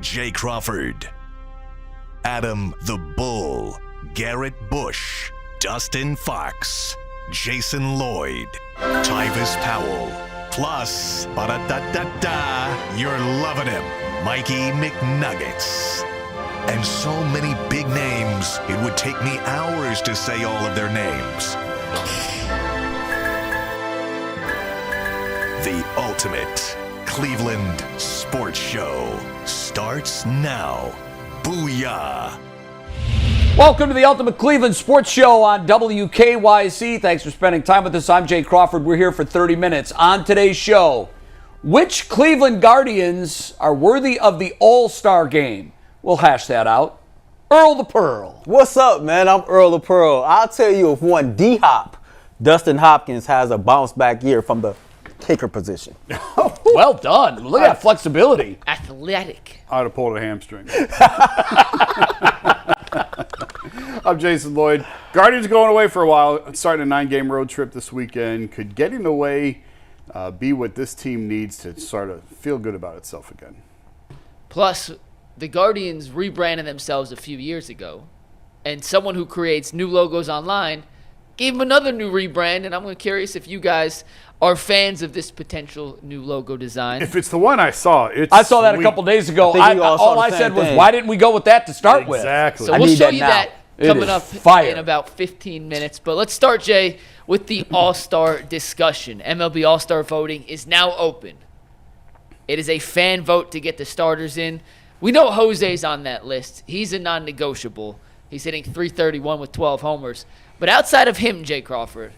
Jay Crawford, Adam the Bull, Garrett Bush, Dustin Fox, Jason Lloyd, Tyvis Powell, plus, ba-da-da-da-da, you're loving him, Mikey McNuggets. And so many big names, it would take me hours to say all of their names. The ultimate Cleveland sports show starts now. Booyah! Welcome to the Ultimate Cleveland Sports Show on WKYC. Thanks for spending time with us. I'm Jay Crawford. We're here for 30 minutes. On today's show, which Cleveland Guardians are worthy of the All-Star game? We'll hash that out. Earl the Pearl. What's up, man? I'm Earl the Pearl. I'll tell you if one D-Hop, Dustin Hopkins, has a bounce-back year from the kicker position. Well done. Look at that flexibility. Athletic. I'd have pulled a hamstring. I'm Jason Lloyd. Guardians going away for a while, starting a 9-game road trip this weekend. Could getting away be what this team needs to sort of feel good about itself again? Plus, the Guardians rebranded themselves a few years ago, and someone who creates new logos online gave them another new rebrand, and I'm curious if you guys are fans of this potential new logo design. If it's the one I saw, it's I saw that a couple days ago. All I said was, why didn't we go with that to start with? Exactly. So we'll show you that coming up in about 15 minutes. But let's start, Jay, with the All-Star discussion. MLB All-Star voting is now open. It is a fan vote to get the starters in. We know Jose's on that list. He's a non-negotiable. He's hitting .331 with 12 homers. But outside of him, Jay Crawford,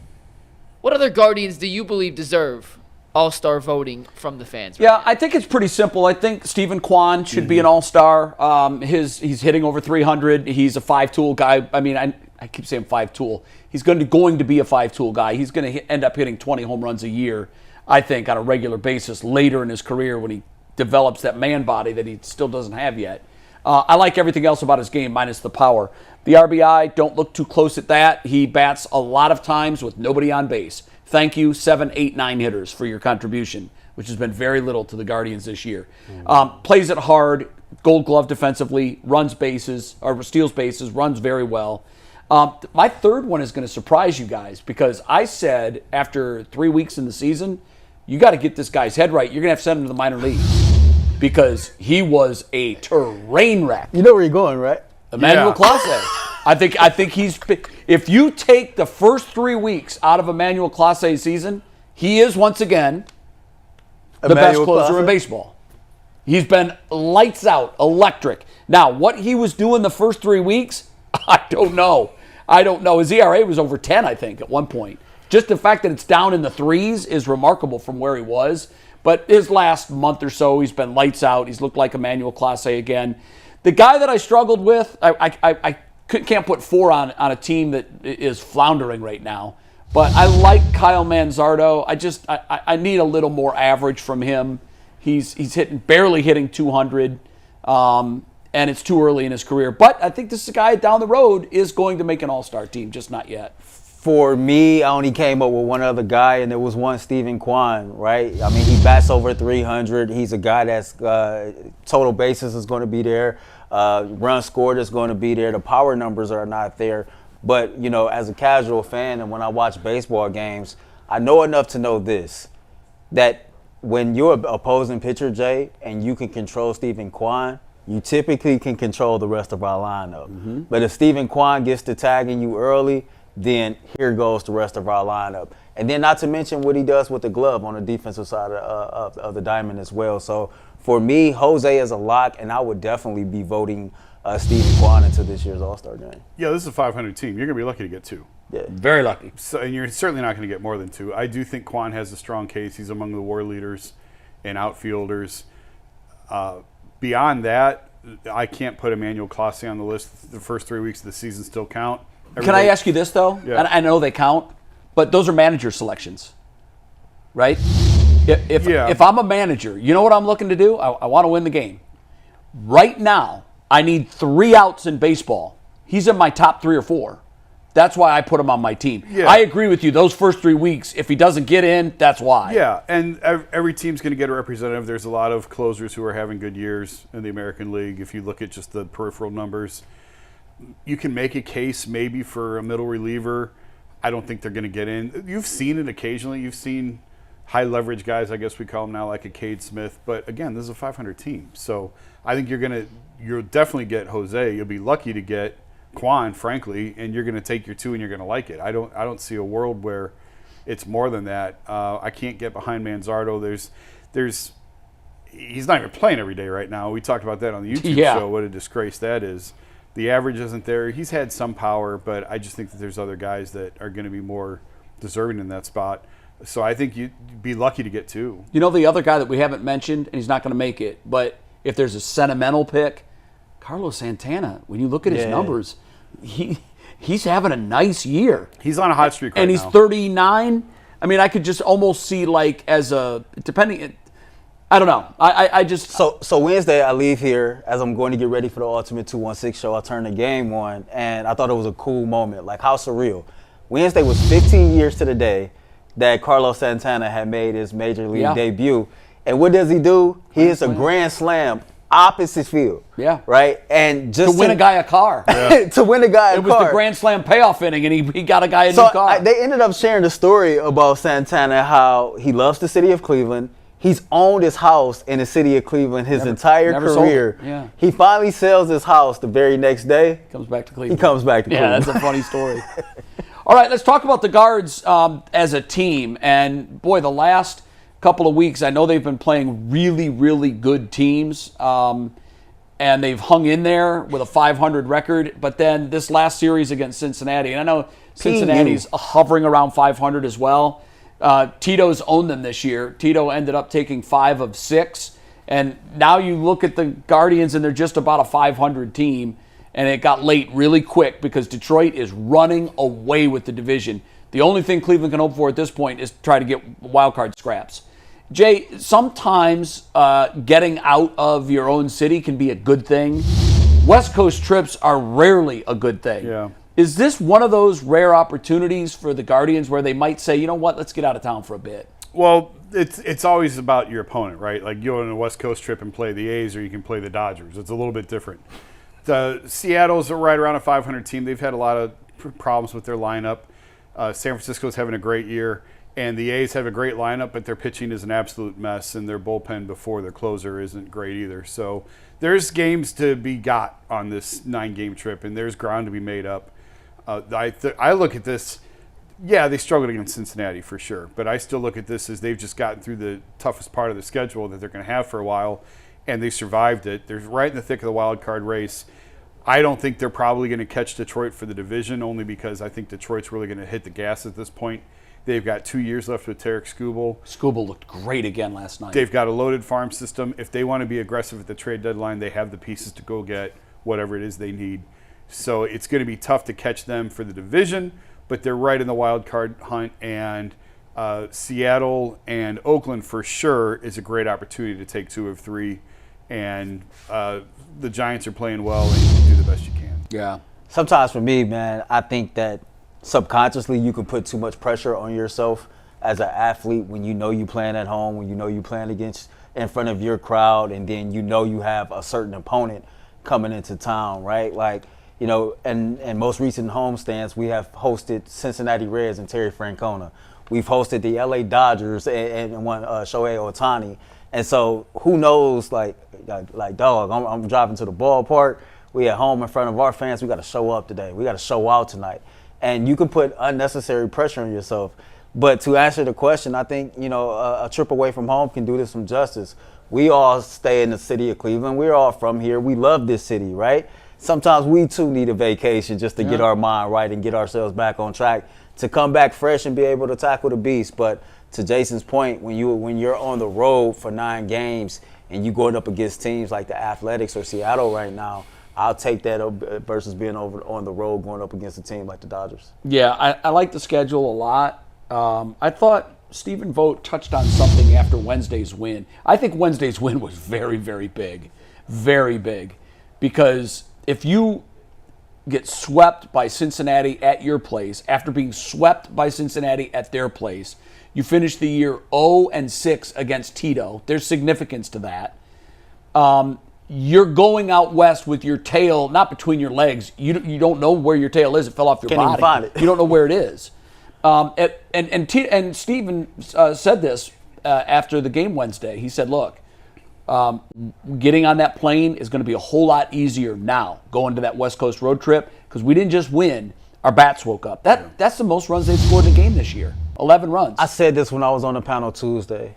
what other Guardians do you believe deserve All-Star voting from the fans? Yeah, I think it's pretty simple. I think Stephen Kwan should be an All-Star. He's hitting over 300. He's a five-tool guy. I mean, I keep saying five-tool. He's going to be a five-tool guy. He's going to end up hitting 20 home runs a year, I think, on a regular basis later in his career when he develops that man body that he still doesn't have yet. I like everything else about his game minus the power. The RBI, don't look too close at that. He bats a lot of times with nobody on base. Thank you, 7, 8, 9 hitters for your contribution, which has been very little to the Guardians this year. Plays it hard, Gold Glove defensively, runs bases, or steals bases, runs very well. My third one is going to surprise you guys because I said after 3 weeks in the season, you got to get this guy's head right. You're going to have to send him to the minor leagues because he was a terrain wreck. You know where you're going, right? Emmanuel Clase. I think he's. If you take the first 3 weeks out of Emmanuel Clase's season, he is once again the best closer in baseball. He's been lights out, electric. Now, what he was doing the first 3 weeks, I don't know. His ERA was over 10, I think, at one point. Just the fact that it's down in the threes is remarkable from where he was. But his last month or so, he's been lights out. He's looked like Emmanuel Clase again. The guy that I struggled with, I can't put 4 on a team that is floundering right now. But I like Kyle Manzardo. I need a little more average from him. He's barely hitting 200, and it's too early in his career. But I think this is a guy down the road is going to make an All-Star team, just not yet. For me, I only came up with one other guy, and it was one Stephen Kwan, right? I mean, he bats over 300. He's a guy that's total bases is going to be there. Runs scored is going to be there. The power numbers are not there. But, you know, as a casual fan and when I watch baseball games, I know enough to know this, that when you're an opposing pitcher, Jay, and you can control Stephen Kwan, you typically can control the rest of our lineup. Mm-hmm. But if Stephen Kwan gets to tagging you early, then here goes the rest of our lineup. And then not to mention what he does with the glove on the defensive side of the diamond as well. So for me, Jose is a lock, and I would definitely be voting Stephen Kwan into this year's All-Star game. Yeah, this is a 500 team. You're going to be lucky to get 2. Yeah. Very lucky. So, and you're certainly not going to get more than 2. I do think Kwan has a strong case. He's among the WAR leaders and outfielders. Beyond that, I can't put Emmanuel Clase on the list. The first 3 weeks of the season still count. Can I ask you this, though? Yeah. And I know they count, but those are manager selections, right? If I'm a manager, you know what I'm looking to do? I want to win the game. Right now, I need 3 outs in baseball. He's in my top 3 or 4. That's why I put him on my team. Yeah. I agree with you. Those first 3 weeks, if he doesn't get in, that's why. Yeah, and every team's going to get a representative. There's a lot of closers who are having good years in the American League. If you look at just the peripheral numbers, you can make a case maybe for a middle reliever. I don't think they're going to get in. You've seen it occasionally. You've seen high leverage guys, I guess we call them now, like a Cade Smith. But again, this is a 500 team, so I think you'll definitely get Jose. You'll be lucky to get Kwan, frankly, and you're going to take your 2 and you're going to like it. I don't see a world where it's more than that. I can't get behind Manzardo. He's not even playing every day right now. We talked about that on the YouTube show. What a disgrace that is. The average isn't there. He's had some power, but I just think that there's other guys that are going to be more deserving in that spot. So I think you'd be lucky to get 2. You know the other guy that we haven't mentioned, and he's not going to make it, but if there's a sentimental pick, Carlos Santana. When you look at his numbers, he's having a nice year. He's on a hot streak right now. And he's 39. I mean, I could just almost see depending. I don't know. I just so Wednesday I leave here as I'm going to get ready for the Ultimate 216 show. I turn the game on, and I thought it was a cool moment. Like, how surreal. Wednesday was 15 years to the day that Carlos Santana had made his major league debut. And what does he do? He hits a grand slam opposite field. Yeah. Right? And just to win a guy a car. To win a guy a car. It was the grand slam payoff inning, and he got a guy a new car. They ended up sharing the story about Santana, how he loves the city of Cleveland. He's owned his house in the city of Cleveland his entire career. Yeah. He finally sells his house the very next day. Comes back to Cleveland. He comes back to Cleveland. Yeah, that's a funny story. All right, let's talk about the Guards as a team. And, boy, the last couple of weeks, I know they've been playing really, really good teams. And they've hung in there with a 500 record. But then this last series against Cincinnati, and I know Cincinnati's hovering around 500 as well. Tito's owned them this year. Tito ended up taking 5 of 6. And now you look at the Guardians, and they're just about a 500 team. And it got late really quick because Detroit is running away with the division. The only thing Cleveland can hope for at this point is try to get wild card scraps. Jay, sometimes getting out of your own city can be a good thing. West Coast trips are rarely a good thing. Yeah. Is this one of those rare opportunities for the Guardians where they might say, you know what, let's get out of town for a bit? Well, it's always about your opponent, right? Like, you go on a West Coast trip and play the A's, or you can play the Dodgers. It's a little bit different. The Seattle's right around a 500 team. They've had a lot of problems with their lineup. San Francisco's having a great year, and the A's have a great lineup, but their pitching is an absolute mess, and their bullpen before their closer isn't great either. So there's games to be got on this 9-game trip, and there's ground to be made up. I look at this, they struggled against Cincinnati for sure, but I still look at this as they've just gotten through the toughest part of the schedule that they're going to have for a while, and they survived it. They're right in the thick of the wild card race. I don't think they're probably going to catch Detroit for the division, only because I think Detroit's really going to hit the gas at this point. They've got 2 years left with Tarek Skubal. Skubal looked great again last night. They've got a loaded farm system. If they want to be aggressive at the trade deadline, they have the pieces to go get whatever it is they need. So it's going to be tough to catch them for the division, but they're right in the wild card hunt, and Seattle and Oakland for sure is a great opportunity to take 2 of 3, and the Giants are playing well, and you can do the best you can. Yeah. Sometimes for me, man, I think that subconsciously you can put too much pressure on yourself as an athlete when you know you're playing at home, when you know you're playing in front of your crowd, and then you know you have a certain opponent coming into town, right? Like, you know, and most recent homestands, we have hosted Cincinnati Reds and Terry Francona. We've hosted the LA Dodgers and one Shohei Ohtani. And so who knows, like dog, I'm driving to the ballpark. We at home in front of our fans. We got to show up today. We got to show out tonight. And you can put unnecessary pressure on yourself. But to answer the question, I think, you know, a trip away from home can do this some justice. We all stay in the city of Cleveland. We're all from here. We love this city, right? Sometimes we, too, need a vacation just to get our mind right and get ourselves back on track, to come back fresh and be able to tackle the beast. But to Jason's point, when you're on the road for 9 games and you going up against teams like the Athletics or Seattle right now, I'll take that versus being over on the road going up against a team like the Dodgers. Yeah, I like the schedule a lot. I thought Stephen Vogt touched on something after Wednesday's win. I think Wednesday's win was very, very big. Very big. Because if you get swept by Cincinnati at your place, after being swept by Cincinnati at their place, you finish the year 0-6 against Tito. There's significance to that. You're going out west with your tail not between your legs. You don't know where your tail is. It fell off your Can't body. even find it. You don't know where it is. And Steven said this after the game Wednesday. He said, look, getting on that plane is going to be a whole lot easier now going to that West Coast road trip because we didn't just win. Our bats woke up. That's the most runs they've scored in a game this year. 11 runs. I said this when I was on the panel Tuesday.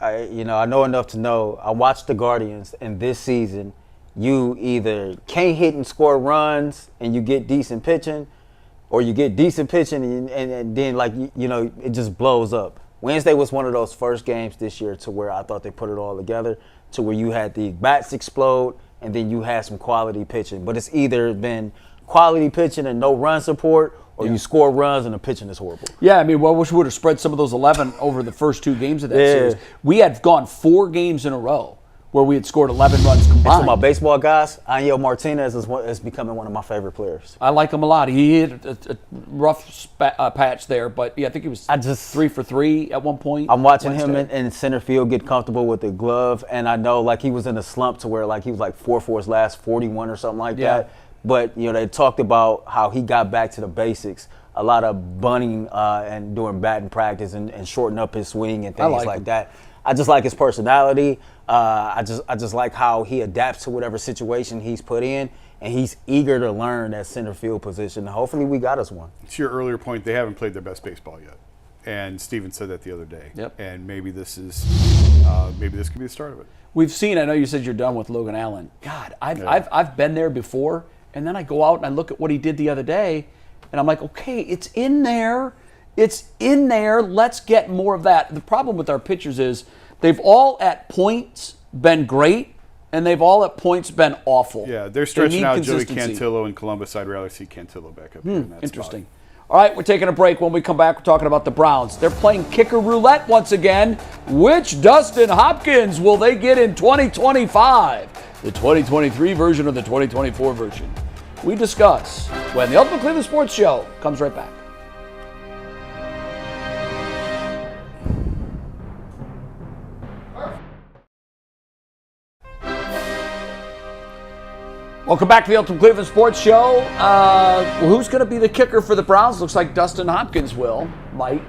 I know enough to know. I watched the Guardians, and this season, you either can't hit and score runs and you get decent pitching, or you get decent pitching and then, like, it just blows up. Wednesday was one of those first games this year to where I thought they put it all together, to where you had the bats explode and then you had some quality pitching. But it's either been quality pitching and no run support, or you score runs and the pitching is horrible. Yeah, I mean, well, I wish we would have spread some of those 11 over the first 2 games of that series. We had gone 4 games in a row where we had scored 11 runs combined. And for my baseball guys, Angel Martinez is becoming one of my favorite players. I like him a lot. He hit a rough patch there, but I think he was 3 for 3 at one point. I'm watching him in center field get comfortable with the glove, and I know like he was in a slump to where like he was like 4 for his last 41 or something like that. But, they talked about how he got back to the basics, a lot of bunting and doing batting practice and shorting up his swing and things like that. I just like his personality. I just like how he adapts to whatever situation he's put in, and he's eager to learn that center field position. Hopefully we got us one. To your earlier point, they haven't played their best baseball yet. And Steven said that the other day. Yep. And maybe this could be the start of it. We've seen, I know you said you're done with Logan Allen. God, I've been there before. And then I go out and I look at what he did the other day, and I'm like, okay, it's in there. It's in there. Let's get more of that. The problem with our pitchers is they've all at points been great, and they've all at points been awful. Yeah, they're stretching out Joey Cantillo in Columbus. I'd rather see Cantillo back up here in that Interesting. spot. All right, we're taking a break. When we come back, we're talking about the Browns. They're playing kicker roulette once again. Which Dustin Hopkins will they get in 2025? The 2023 version or the 2024 version? We discuss when the Ultimate Cleveland Sports Show comes right back. Welcome back to the Ultimate Cleveland Sports Show. Who's going to be the kicker for the Browns? Looks like Dustin Hopkins will, Mike,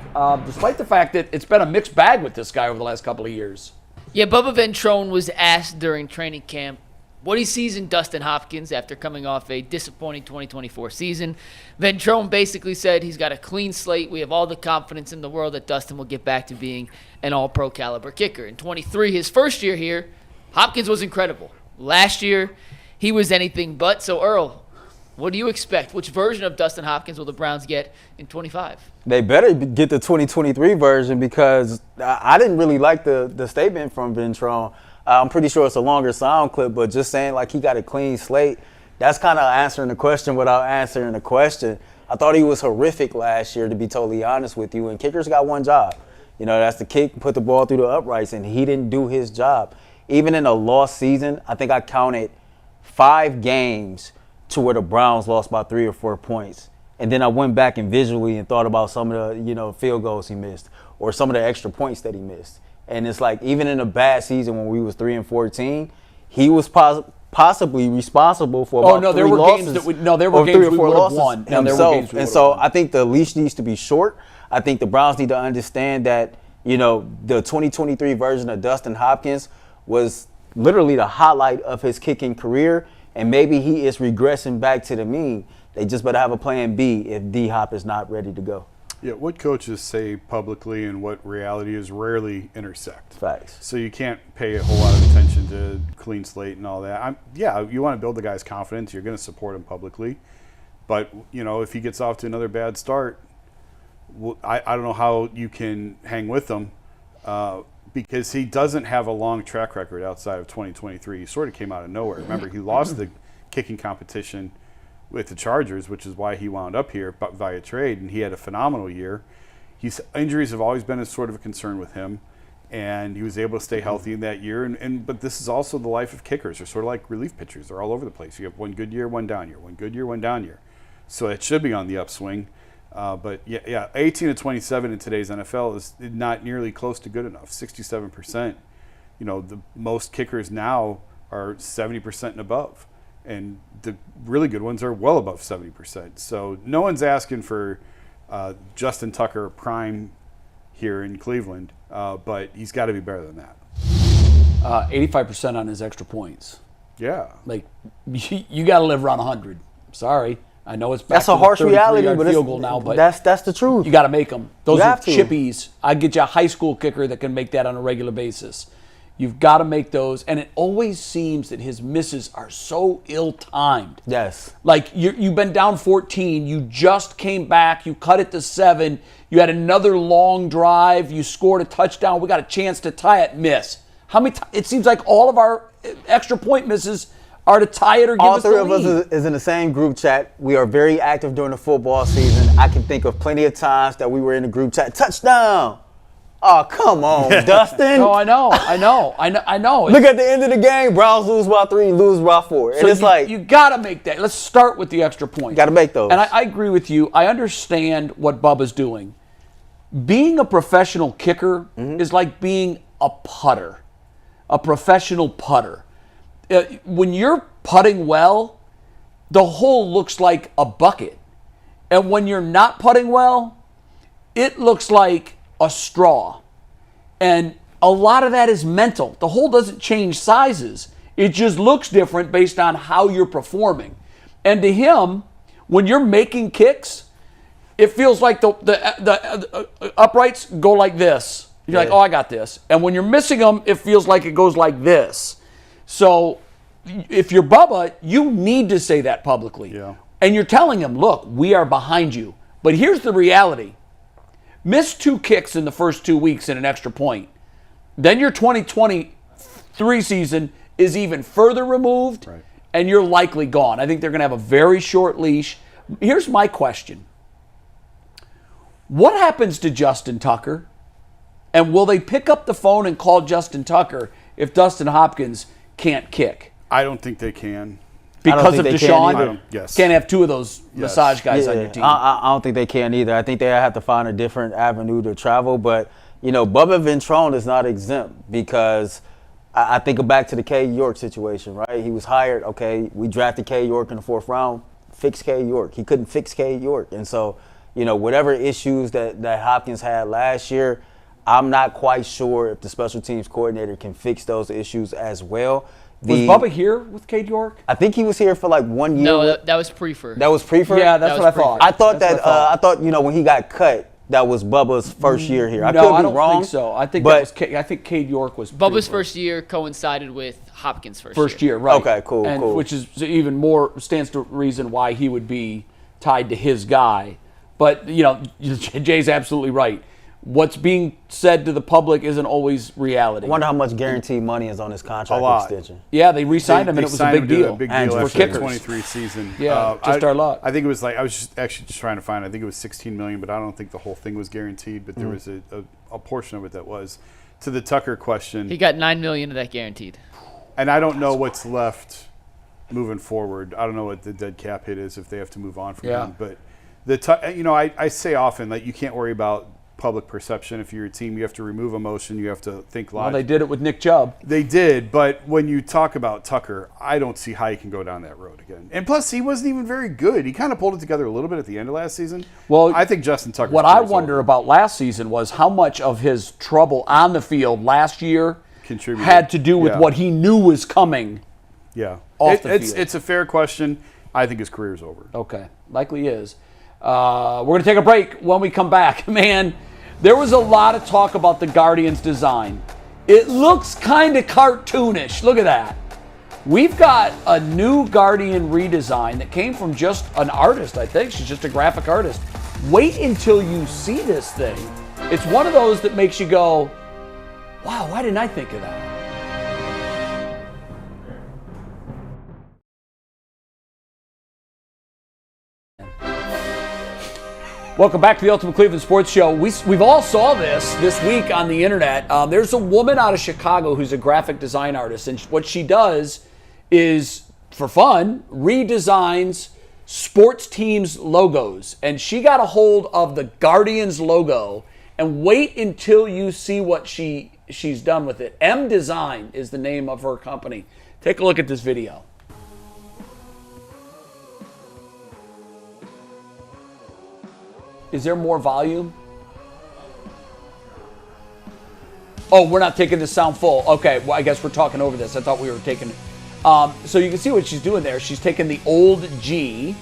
despite the fact that it's been a mixed bag with this guy over the last couple of years. Yeah, Bubba Ventrone was asked during training camp what he sees in Dustin Hopkins after coming off a disappointing 2024 season. Ventrone basically said he's got a clean slate. We have all the confidence in the world that Dustin will get back to being an all-pro caliber kicker. In 23, his first year here, Hopkins was incredible. Last year, he was anything but. So, Earl, what do you expect? Which version of Dustin Hopkins will the Browns get in 25? They better get the 2023 version, because I didn't really like the statement from Ventrone. I'm pretty sure it's a longer sound clip, but just saying like he got a clean slate, that's kind of answering the question without answering the question. I thought he was horrific last year, to be totally honest with you, and kickers got one job. That's to kick, put the ball through the uprights, and he didn't do his job. Even in a lost season, I think I counted 5 games to where the Browns lost by 3 or 4 points. And then I went back and visually and thought about some of the field goals he missed or some of the extra points that he missed. And it's like, even in a bad season when we was 3-14, he was possibly responsible for about 3 losses. There were games we would have won. And so I think the leash needs to be short. I think the Browns need to understand that, the 2023 version of Dustin Hopkins was literally the highlight of his kicking career, and maybe he is regressing back to the mean. They just better have a plan B if D-Hop is not ready to go. Yeah, what coaches say publicly and what reality is rarely intersect. Facts. So you can't pay a whole lot of attention to clean slate and all that. You want to build the guy's confidence. You're going to support him publicly. But, if he gets off to another bad start, I don't know how you can hang with him because he doesn't have a long track record outside of 2023. He sort of came out of nowhere. Remember, he lost the kicking competition with the Chargers, which is why he wound up here via trade, and he had a phenomenal year. Injuries have always been a sort of a concern with him. and he was able to stay healthy in that year. But this is also the life of kickers. They're sort of like relief pitchers. They're all over the place. You have one good year, one down year, one good year, one down year. So it should be on the upswing. But 18 to 27 in today's NFL is not nearly close to good enough. 67%. You know, the most kickers now are 70% and above, and the really good ones are well above 70%. So no one's asking for Justin Tucker prime here in Cleveland, but he's got to be better than that. 85% on his extra points. Yeah. Like, you got to live around 100. Sorry. I know it's back that's to a harsh reality, but field goal now, but that's the truth. You got to make them. Those are to. chippies. I get you a high school kicker that can make that on a regular basis. You've got to make those, and it always seems that his misses are so ill-timed. Yes. Like, you've been down 14, you just came back, you cut it to 7, you had another long drive, you scored a touchdown, we got a chance to tie it, miss. How many? It seems like all of our extra point misses are to tie it or give us the lead. All three of us is in the same group chat. We are very active during the football season. I can think of plenty of times that we were in the group chat. Touchdown! Oh, come on, Dustin. No, I know. Look at the end of the game. Browns lose by 3, lose by 4. And so it's like you got to make that. Let's start with the extra point. Got to make those. And I agree with you. I understand what Bubba's doing. Being a professional kicker is like being a putter, a professional putter. When you're putting well, the hole looks like a bucket. And when you're not putting well, it looks like a straw. And a lot of that is mental. The hole doesn't change sizes. It just looks different based on how you're performing. And to him, when you're making kicks, it feels like the uprights go like this. You're like, oh, I got this. And when you're missing them, it feels like it goes like this. So if you're Bubba, you need to say that publicly. Yeah. And you're telling him, look, we are behind you. But here's the reality. Miss 2 kicks in the first 2 weeks in an extra point. Then your 2023 season is even further removed, right, and you're likely gone. I think they're going to have a very short leash. Here's my question. What happens to Justin Tucker? And will they pick up the phone and call Justin Tucker if Dustin Hopkins can't kick? I don't think they can. Because of Deshaun? Yes. Can't have 2 of those massage guys on your team. I don't think they can either. I think they have to find a different avenue to travel. But, you know, Bubba Ventrone is not exempt because I think back to the K. York situation, right? He was hired. Okay, we drafted K. York in the 4th round. Fix K. York. He couldn't fix K. York. And so, you know, whatever issues that Hopkins had last year, I'm not quite sure if the special teams coordinator can fix those issues as well. Was Bubba here with Cade York? I think he was here for like 1 year. No, that was Prefer. That was Prefer? Yeah, that's what I thought. I thought, you know, when he got cut, that was Bubba's first year here. I could be wrong. don't think so. I think Cade York was Bubba's first year coincided with Hopkins' first year, right. Okay, cool. Which is even more stands to reason why he would be tied to his guy. But, you know, Jay's absolutely right. What's being said to the public isn't always reality. I wonder how much guaranteed money is on his contract extension. Yeah, they re-signed him, and it was a big deal. For kickers. 23 season. Yeah, just our luck. I think it was like, I was just trying to find, I think it was $16 million, but I don't think the whole thing was guaranteed, but there was a portion of it that was. To the Tucker question. He got $9 million of that guaranteed. And I don't know what's left moving forward. I don't know what the dead cap hit is if they have to move on from him. But I say often that you can't worry about public perception. If you're a team, you have to remove emotion. You have to think logic. Well, they did it with Nick Chubb. They did, but when you talk about Tucker, I don't see how you can go down that road again. And plus, he wasn't even very good. He kind of pulled it together a little bit at the end of last season. Well, I think Justin Tucker. What I wonder about last season was how much of his trouble on the field last year had to do with what he knew was coming. Yeah, off the field. It's a fair question. I think his career's over. Okay, likely is. We're going to take a break. When we come back, man, there was a lot of talk about the Guardians design. It looks kind of cartoonish. Look at that. We've got a new Guardian redesign that came from just an artist, I think. She's just a graphic artist. Wait until you see this thing. It's one of those that makes you go, wow, why didn't I think of that? Welcome back to the Ultimate Cleveland Sports Show. We've all saw this week on the internet. There's a woman out of Chicago who's a graphic design artist, and what she does is, for fun, redesigns sports teams' logos. And she got a hold of the Guardians logo, and wait until you see what she's done with it. M Design is the name of her company. Take a look at this video. Is there more volume? Oh, we're not taking this sound full. Okay, well, I guess we're talking over this. I thought we were taking... so you can see what she's doing there. She's taking the old G,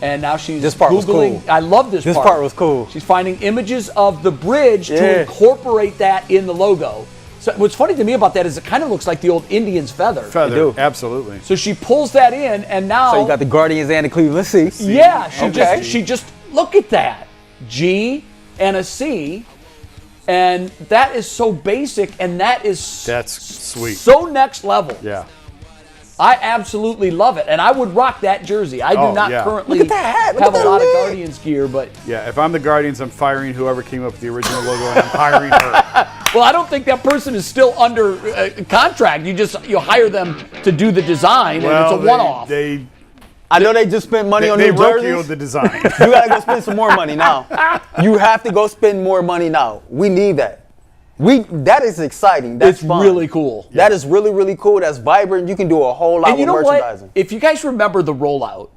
and now she's This part Googling. was cool. I love this part. This part was cool. She's finding images of the bridge to incorporate that in the logo. So what's funny to me about that is it kind of looks like the old Indians feather. Feather, absolutely. So she pulls that in, and now... So you got the Guardians and the Cleveland C. Yeah, she just look at that. G and a C, and that is so basic, and that's sweet. So next level. Yeah. I absolutely love it, and I would rock that jersey. I do not currently Look at that. have a lot of Guardians gear, but... Yeah, if I'm the Guardians, I'm firing whoever came up with the original logo, and I'm hiring her. Well, I don't think that person is still under contract. You hire them to do the design, and it's a one-off. I know they just spent money on new jerseys. They rodeoed the design. You gotta go spend some more money now. You have to go spend more money now. We need that. That is exciting. That's fun. Really cool. That is really, really cool. That's vibrant. You can do a whole lot with merchandising. What? If you guys remember the rollout,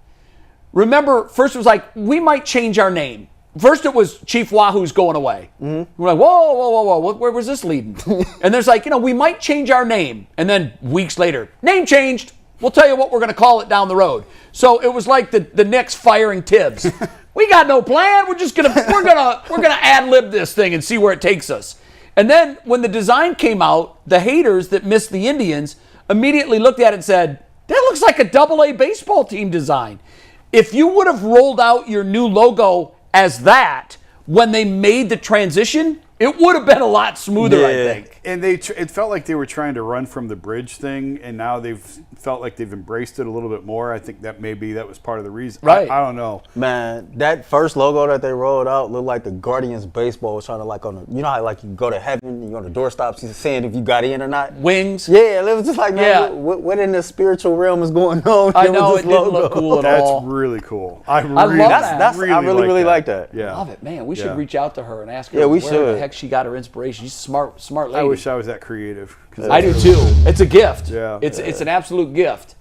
first it was like, we might change our name. First it was Chief Wahoo's going away. Mm-hmm. We're like, whoa, where was this leading? And there's like, we might change our name. And then weeks later, name changed. We'll tell you what we're going to call it down the road. So it was like the Knicks firing Tibbs. We got no plan. We're gonna ad lib this thing and see where it takes us. And then when the design came out, the haters that missed the Indians immediately looked at it and said, "That looks like a AA baseball team design." If you would have rolled out your new logo as that when they made the transition, it would have been a lot smoother, I think. And it felt like they were trying to run from the bridge thing, and now they've felt like they've embraced it a little bit more. I think that was part of the reason. Right. I don't know. Man, that first logo that they rolled out looked like the Guardians baseball was trying to you know how you go to heaven and you're on the doorstops, you're saying if you got in or not? Wings. Yeah, it was just like, man, what in the spiritual realm is going on? I know, it didn't look cool at all. That's really cool. I love that. I really like that. Yeah. Love it, man. We should reach out to her and ask her where the heck she got her inspiration. She's a smart lady. I wish I was that creative. I do too. It's a gift. Yeah. It's an absolute gift.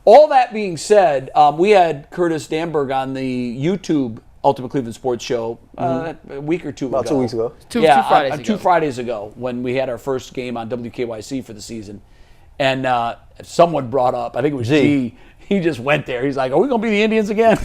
All that being said, we had Curtis Danberg on the YouTube Ultimate Cleveland Sports Show a week or two ago. About 2 weeks ago. Two Fridays ago when we had our first game on WKYC for the season. And someone brought up, I think it was G. He just went there. He's like, "Are we going to be the Indians again?"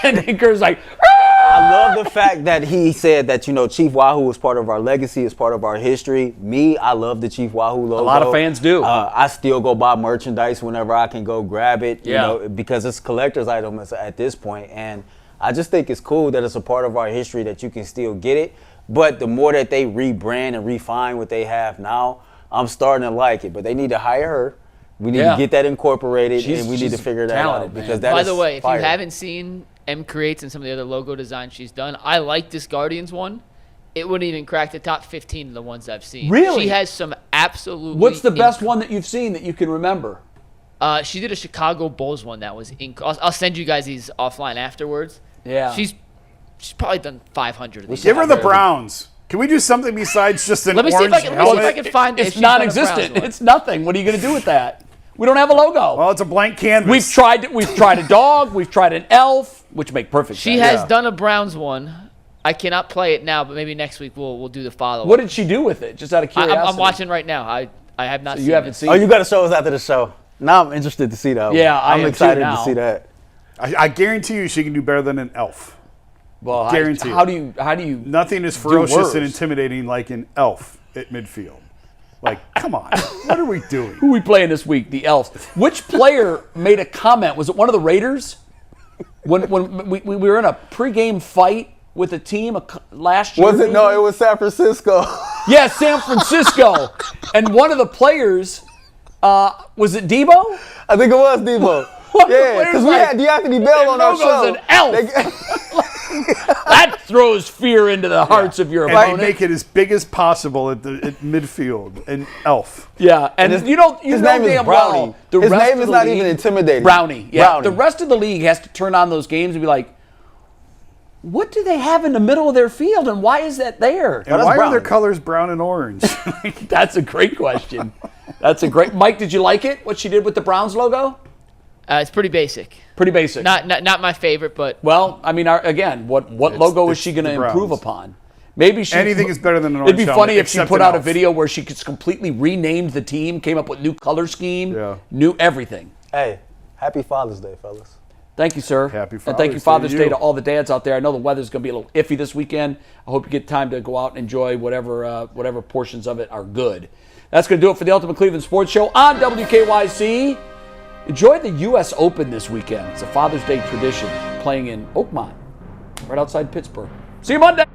And then Curtis like, I love the fact that he said that, Chief Wahoo is part of our legacy, is part of our history. Me, I love the Chief Wahoo logo. A lot of fans do. I still go buy merchandise whenever I can go grab it, Yeah. Because it's a collector's item at this point. And I just think it's cool that it's a part of our history that you can still get it. But the more that they rebrand and refine what they have now, I'm starting to like it. But they need to hire her. We need to get that incorporated, and we need to figure that out. Because that By is the way, if fire. you haven't seen M Creates and some of the other logo designs she's done, I like this Guardians one. It wouldn't even crack the top 15 of the ones I've seen. Really? She has some absolutely... What's the best one that you've seen that you can remember? She did a Chicago Bulls one that was... I'll send you guys these offline afterwards. Yeah. She's probably done 500 of these. Give her the Browns. Can we do something besides just an orange helmet? Let me see if I can find It's non-existent. It's nothing. What are you going to do with that? We don't have a logo. Well, it's a blank canvas. We've tried a dog. We've tried an elf, which make perfect sense. She has done a Browns one. I cannot play it now, but maybe next week we'll do the follow-up. What did she do with it? Just out of curiosity. I'm watching right now. I have not seen it. You haven't seen Oh, it? you got to show us after the show. Now I'm interested to see that. Yeah, I'm excited to see that. I guarantee you she can do better than an elf. Well, guarantee. How do you? Nothing is ferocious and intimidating like an elf at midfield. Like, come on. What are we doing? Who are we playing this week? The Elves. Which player made a comment? Was it one of the Raiders? When we were in a pregame fight with a team last year. Was it? No, it was San Francisco. Yeah, San Francisco. And one of the players, was it Debo? I think it was Debo. Yeah, because we had D'Anthony Bell on our show. An elf. That throws fear into the hearts of your And opponent. they make it as big as possible at midfield. And Elf. Yeah, and his you know name is damn Brownie. well the His rest name of is the not league- even intimidating. Brownie. Yeah, Brownie. the rest of the league has to turn on those games and be like, what do they have in the middle of their field, and why is that there? And why are their colors brown and orange? That's a great question. That's a great. Mike, did you like it? What she did with the Browns logo? It's pretty basic. Pretty basic. Not my favorite, but Well, I mean, again, what logo is she going to the improve Browns. upon? Maybe she. Anything is better than an It'd be orange funny helmet, if she except put an out a elf. video where she just completely renamed the team, came up with new color scheme, Yeah. new everything. Hey, happy Father's Day, fellas. Thank you, sir. Happy And thank you, Father's Father's Day Day to to you. all the dads out there. I know the weather's going to be a little iffy this weekend. I hope you get time to go out and enjoy whatever portions of it are good. That's going to do it for the Ultimate Cleveland Sports Show on WKYC. Enjoy the U.S. Open this weekend. It's a Father's Day tradition, playing in Oakmont, right outside Pittsburgh. See you Monday.